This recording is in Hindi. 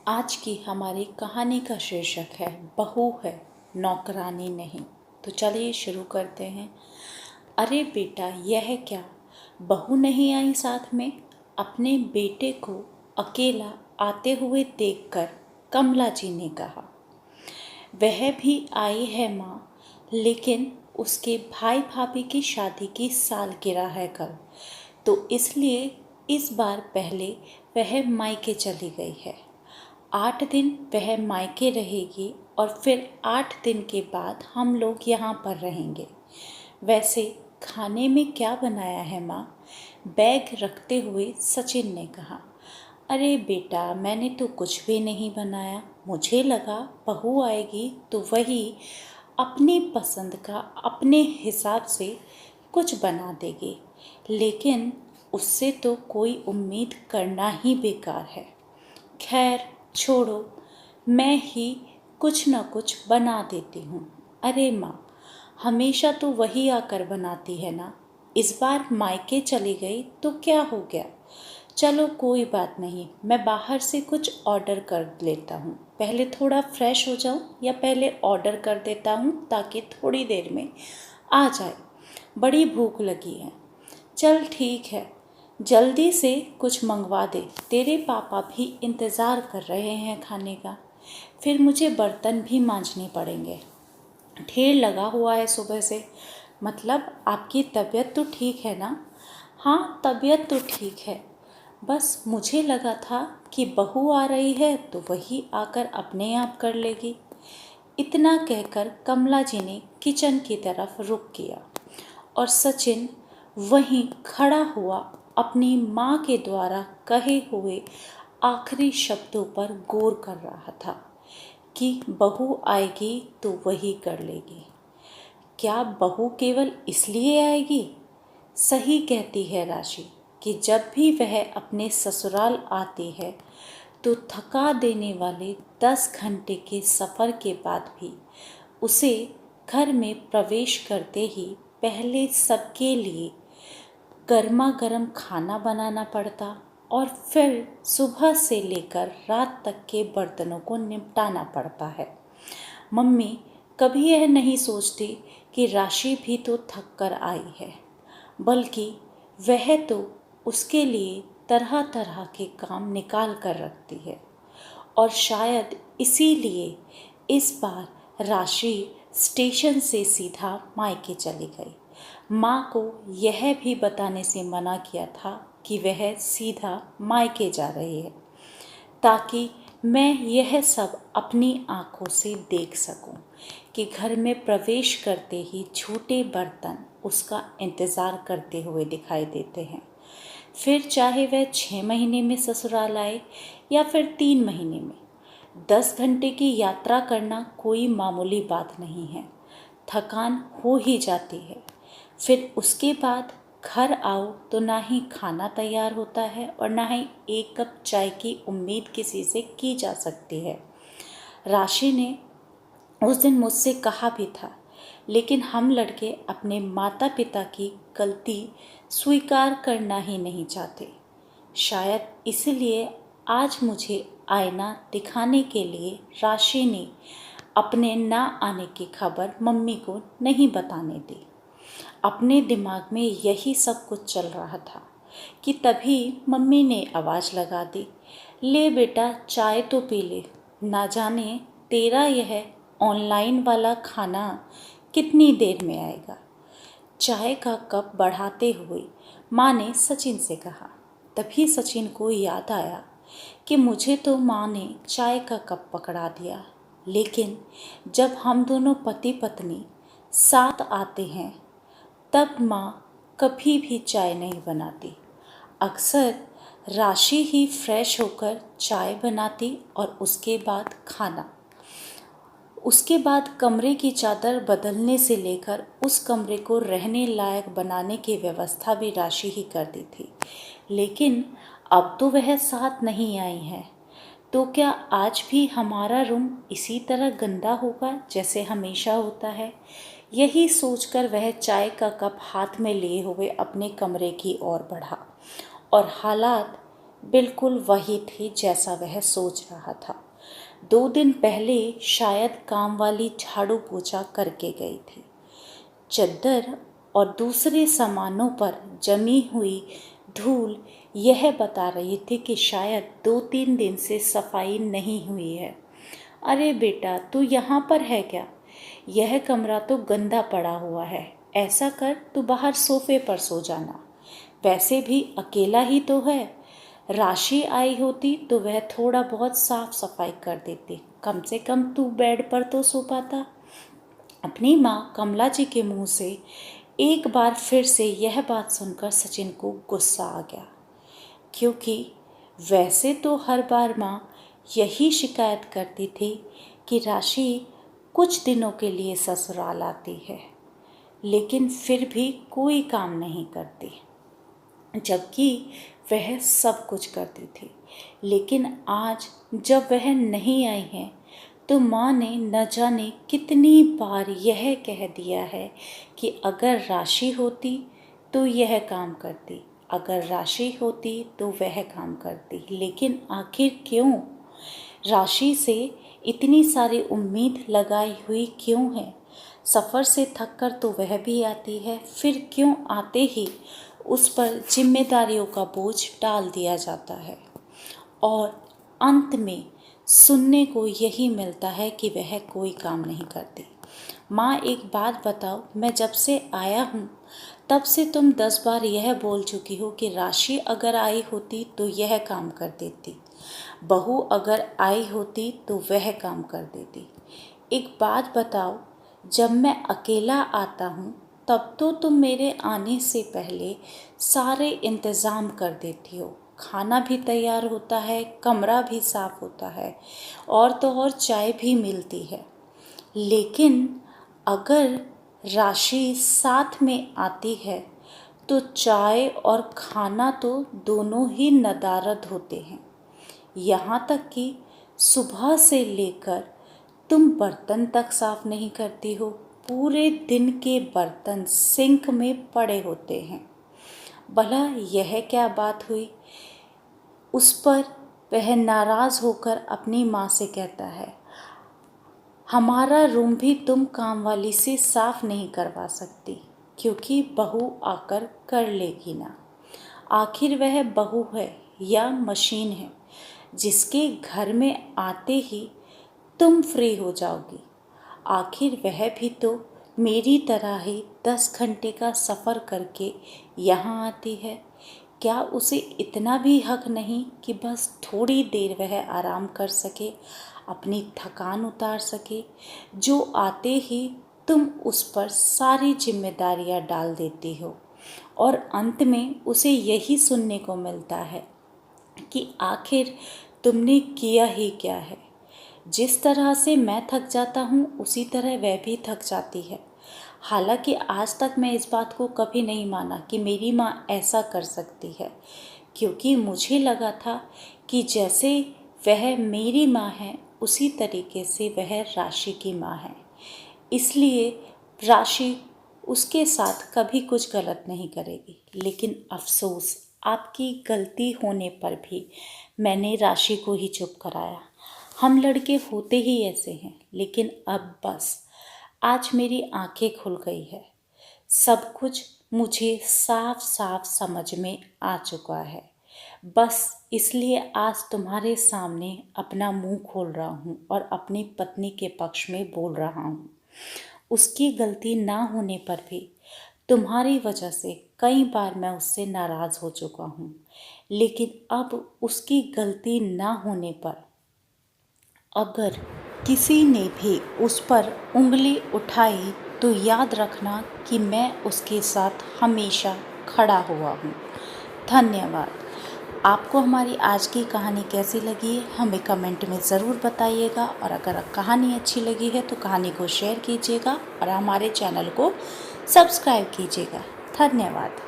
आज की हमारी कहानी का शीर्षक है बहू है नौकरानी नहीं। तो चलिए शुरू करते हैं। अरे बेटा, यह क्या, बहू नहीं आई साथ में? अपने बेटे को अकेला आते हुए देखकर कमला जी ने कहा। वह भी आई है माँ, लेकिन उसके भाई भाभी की शादी की सालगिरह है कल, तो इसलिए इस बार पहले वह मायके चली गई है। 8 दिन वह मायके रहेगी और फिर 8 दिन के बाद हम लोग यहाँ पर रहेंगे। वैसे खाने में क्या बनाया है माँ? बैग रखते हुए सचिन ने कहा। अरे बेटा, मैंने तो कुछ भी नहीं बनाया। मुझे लगा बहू आएगी तो वही अपनी पसंद का अपने हिसाब से कुछ बना देगी, लेकिन उससे तो कोई उम्मीद करना ही बेकार है। खैर छोड़ो, मैं ही कुछ न कुछ बना देती हूँ। अरे माँ, हमेशा तो वही आकर बनाती है ना। इस बार मायके चली गई तो क्या हो गया? चलो कोई बात नहीं, मैं बाहर से कुछ ऑर्डर कर लेता हूँ। पहले थोड़ा फ्रेश हो जाऊँ या पहले ऑर्डर कर देता हूँ ताकि थोड़ी देर में आ जाए। बड़ी भूख लगी है। चल ठीक है, जल्दी से कुछ मंगवा दे, तेरे पापा भी इंतज़ार कर रहे हैं खाने का। फिर मुझे बर्तन भी मांजने पड़ेंगे, ढेर लगा हुआ है सुबह से। मतलब आपकी तबीयत तो ठीक है ना? हाँ, तबीयत तो ठीक है, बस मुझे लगा था कि बहू आ रही है तो वही आकर अपने आप कर लेगी। इतना कहकर कमला जी ने किचन की तरफ रुख किया और सचिन वहीं खड़ा हुआ अपनी माँ के द्वारा कहे हुए आखिरी शब्दों पर गौर कर रहा था कि बहू आएगी तो वही कर लेगी। क्या बहू केवल इसलिए आएगी? सही कहती है राशि कि जब भी वह अपने ससुराल आती है तो थका देने वाले 10 घंटे के सफ़र के बाद भी उसे घर में प्रवेश करते ही पहले सबके लिए गर्मा गर्म खाना बनाना पड़ता और फिर सुबह से लेकर रात तक के बर्तनों को निपटाना पड़ता है। मम्मी कभी यह नहीं सोचती कि राशि भी तो थक कर आई है, बल्कि वह तो उसके लिए तरह तरह के काम निकाल कर रखती है। और शायद इसीलिए इस बार राशि स्टेशन से सीधा मायके चली गई। माँ को यह भी बताने से मना किया था कि वह सीधा मायके जा रही है, ताकि मैं यह सब अपनी आँखों से देख सकूं कि घर में प्रवेश करते ही झूठे बर्तन उसका इंतज़ार करते हुए दिखाई देते हैं। फिर चाहे वह 6 महीने में ससुराल आए या फिर 3 महीने में, 10 घंटे की यात्रा करना कोई मामूली बात नहीं है। थकान हो ही जाती है। फिर उसके बाद घर आओ तो ना ही खाना तैयार होता है और ना ही एक कप चाय की उम्मीद किसी से की जा सकती है। राशि ने उस दिन मुझसे कहा भी था, लेकिन हम लड़के अपने माता पिता की गलती स्वीकार करना ही नहीं चाहते। शायद इसलिए आज मुझे आईना दिखाने के लिए राशि ने अपने ना आने की खबर मम्मी को नहीं बताने दी। अपने दिमाग में यही सब कुछ चल रहा था कि तभी मम्मी ने आवाज़ लगा दी, ले बेटा चाय तो पी ले, ना जाने तेरा यह ऑनलाइन वाला खाना कितनी देर में आएगा। चाय का कप बढ़ाते हुए माँ ने सचिन से कहा। तभी सचिन को याद आया कि मुझे तो माँ ने चाय का कप पकड़ा दिया, लेकिन जब हम दोनों पति पत्नी साथ आते हैं तब माँ कभी भी चाय नहीं बनाती। अक्सर राशि ही फ्रेश होकर चाय बनाती और उसके बाद खाना। उसके बाद कमरे की चादर बदलने से लेकर उस कमरे को रहने लायक बनाने की व्यवस्था भी राशि ही करती थी। लेकिन अब तो वह साथ नहीं आई है, तो क्या आज भी हमारा रूम इसी तरह गंदा होगा जैसे हमेशा होता है? यही सोचकर वह चाय का कप हाथ में लिए हुए अपने कमरे की ओर बढ़ा और हालात बिल्कुल वही थी जैसा वह सोच रहा था। 2 दिन पहले शायद काम वाली झाड़ू पोछा करके गई थी। चद्दर और दूसरे सामानों पर जमी हुई धूल यह बता रही थी कि शायद 2-3 दिन से सफाई नहीं हुई है। अरे बेटा, तू यहाँ पर है क्या? यह कमरा तो गंदा पड़ा हुआ है। ऐसा कर, तू बाहर सोफे पर सो जाना। वैसे भी अकेला ही तो है। राशि आई होती तो वह थोड़ा बहुत साफ सफाई कर देती। कम से कम तू बेड पर तो सो पाता। अपनी माँ कमला जी के मुंह से एक बार फिर से यह बात सुनकर सचिन को गुस्सा आ गया, क्योंकि वैसे तो हर बार माँ यही शिकायत करती थी कि राशि कुछ दिनों के लिए ससुराल आती है, लेकिन फिर भी कोई काम नहीं करती, जबकि वह सब कुछ करती थी। लेकिन आज जब वह नहीं आई है तो माँ ने न जाने कितनी बार यह कह दिया है कि अगर राशि होती तो यह काम करती, अगर राशि होती तो वह काम करती। लेकिन आखिर क्यों? राशि से इतनी सारी उम्मीद लगाई हुई क्यों है? सफ़र से थक कर तो वह भी आती है, फिर क्यों आते ही उस पर जिम्मेदारियों का बोझ डाल दिया जाता है और अंत में सुनने को यही मिलता है कि वह कोई काम नहीं करती। माँ, एक बात बताओ, मैं जब से आया हूँ तब से तुम 10 बार यह बोल चुकी हो कि राशि अगर आई होती तो यह काम कर देती, बहू अगर आई होती तो वह काम कर देती। एक बात बताओ, जब मैं अकेला आता हूँ तब तो तुम मेरे आने से पहले सारे इंतज़ाम कर देती हो। खाना भी तैयार होता है, कमरा भी साफ होता है और तो और चाय भी मिलती है। लेकिन अगर राशि साथ में आती है तो चाय और खाना तो दोनों ही नदारद होते हैं। यहाँ तक कि सुबह से लेकर तुम बर्तन तक साफ नहीं करती हो। पूरे दिन के बर्तन सिंक में पड़े होते हैं। भला यह क्या बात हुई? उस पर वह नाराज़ होकर अपनी माँ से कहता है, हमारा रूम भी तुम काम वाली से साफ नहीं करवा सकती, क्योंकि बहू आकर कर लेगी ना। आखिर वह बहू है या मशीन है जिसके घर में आते ही तुम फ्री हो जाओगी? आखिर वह भी तो मेरी तरह ही 10 घंटे का सफ़र करके यहाँ आती है। क्या उसे इतना भी हक नहीं कि बस थोड़ी देर वह आराम कर सके, अपनी थकान उतार सके, जो आते ही तुम उस पर सारी जिम्मेदारियाँ डाल देती हो और अंत में उसे यही सुनने को मिलता है कि आखिर तुमने किया ही क्या है। जिस तरह से मैं थक जाता हूँ उसी तरह वह भी थक जाती है। हालांकि आज तक मैं इस बात को कभी नहीं माना कि मेरी माँ ऐसा कर सकती है, क्योंकि मुझे लगा था कि जैसे वह मेरी माँ है उसी तरीके से वह राशि की माँ है, इसलिए राशि उसके साथ कभी कुछ गलत नहीं करेगी। लेकिन अफसोस, आपकी गलती होने पर भी मैंने राशि को ही चुप कराया। हम लड़के होते ही ऐसे हैं, लेकिन अब बस आज मेरी आंखें खुल गई है। सब कुछ मुझे साफ साफ समझ में आ चुका है। बस इसलिए आज तुम्हारे सामने अपना मुंह खोल रहा हूँ और अपनी पत्नी के पक्ष में बोल रहा हूँ। उसकी गलती ना होने पर भी तुम्हारी वजह से कई बार मैं उससे नाराज़ हो चुका हूँ, लेकिन अब उसकी गलती ना होने पर अगर किसी ने भी उस पर उंगली उठाई तो याद रखना कि मैं उसके साथ हमेशा खड़ा हुआ हूँ। धन्यवाद। आपको हमारी आज की कहानी कैसी लगी हमें कमेंट में ज़रूर बताइएगा, और अगर कहानी अच्छी लगी है तो कहानी को शेयर कीजिएगा और हमारे चैनल को सब्सक्राइब कीजिएगा। धन्यवाद।